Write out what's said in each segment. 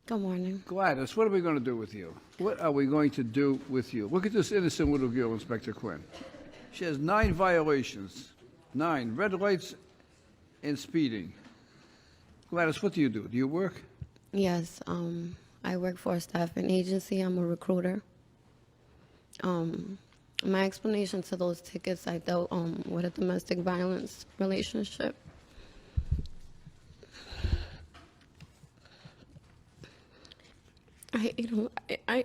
Good morning. Gladys, what are we going to do with you? What are we going to do with you? Look at this innocent little girl, Inspector Quinn. She has 9 violations, 9 red lights and speeding. Gladys, what do you do? Do you work? Yes, I work for a staffing agency. I'm a recruiter. My explanation to those tickets, I dealt with a domestic violence relationship. I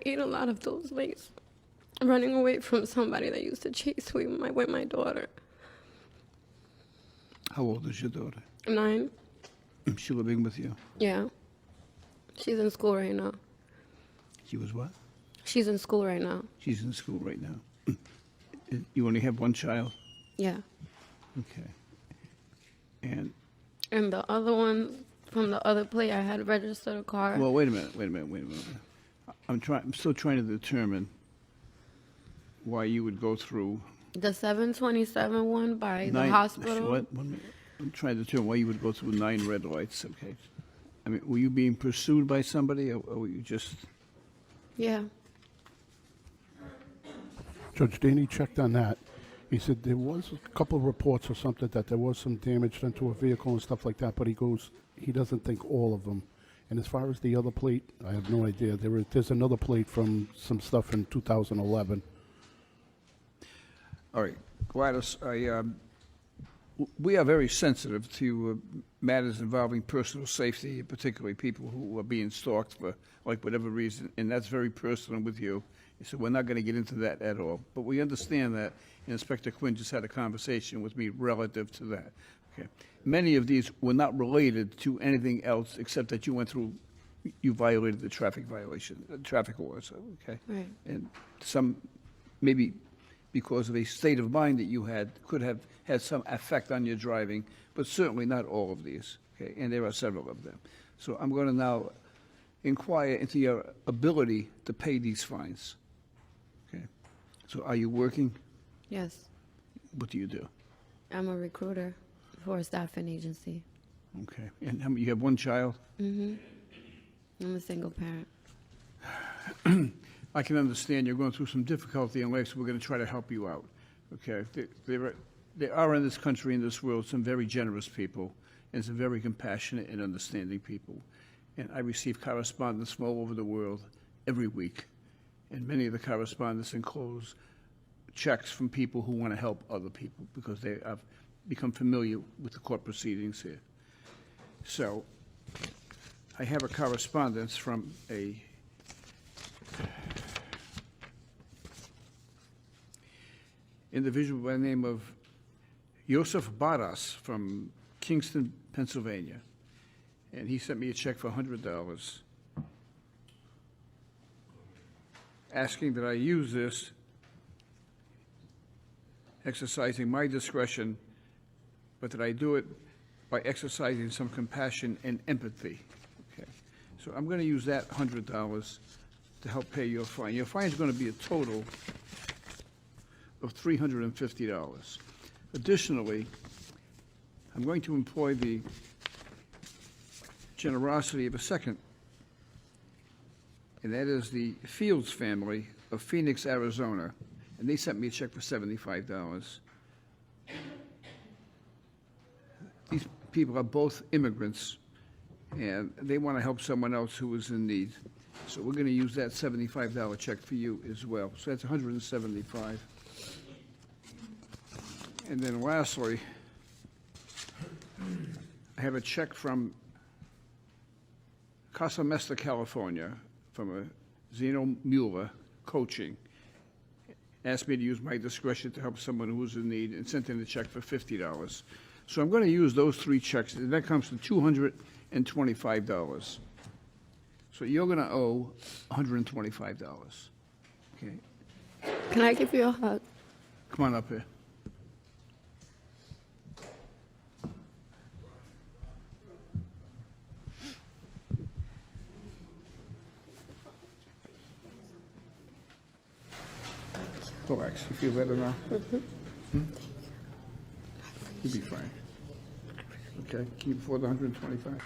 ate a lot of those lights, running away from somebody that used to chase me with my daughter. How old is your daughter? 9. Is she living with you? Yeah. She's in school right now. She was what? She's in school right now. She's in school right now. You only have one child? Yeah. Okay. And the other one, from the other plate, I had registered a car. well, wait a minute. I'm still trying to determine why you would go through The 727 one by the 9 hospital. What? 1 minute. I'm trying to determine why you would go through 9 red lights. Okay. I mean, were you being pursued by somebody, or were you just? Yeah. Judge Daney checked on that. He said there was a couple of reports or something that there was some damage done to a vehicle and stuff like that, but he doesn't think all of them. And as far as the other plate, I have no idea. There's another plate from some stuff in 2011. All right, Gladys, we are very sensitive to matters involving personal safety, particularly people who are being stalked for like whatever reason, and that's very personal with you. So we're not going to get into that at all. But we understand that, and Inspector Quinn just had a conversation with me relative to that. Okay. Many of these were not related to anything else except that you violated the traffic laws, okay? Right. And some, maybe because of a state of mind that you had, could have had some effect on your driving, but certainly not all of these, okay? And there are several of them. So I'm going to now inquire into your ability to pay these fines, okay? So are you working? Yes. What do you do? I'm a recruiter for a staffing agency. Okay. And how many, you have one child? Mm-hmm. I'm a single parent. I can understand you're going through some difficulty in life, so we're going to try to help you out, okay? There are in this country, in this world, some very generous people and some very compassionate and understanding people. And I receive correspondence from all over the world every week. And many of the correspondence enclose checks from people who want to help other people because they have become familiar with the court proceedings here. So I have a correspondence from a individual by the name of Yosef Baras from Kingston, Pennsylvania. And he sent me a check for $100 asking that I use this, exercising my discretion, but that I do it by exercising some compassion and empathy. Okay. So I'm going to use that $100 to help pay your fine. Your fine is going to be a total of $350. Additionally, I'm going to employ the generosity of a second, and that is the Fields family of Phoenix, Arizona, and they sent me a check for $75. These people are both immigrants, and they want to help someone else who is in need. So we're going to use that $75 check for you as well. So that's $175. And then lastly, I have a check from Casa Mesta, California, from a Zeno Mueller Coaching. Asked me to use my discretion to help someone who was in need and sent in a check for $50. So I'm going to use those 3 checks, and that comes to $225. So you're going to owe $125. Okay. Can I give you a hug? Come on up here. Relax. You feel better now? Mm-hmm. You'll be fine. Okay. Can you afford the $125?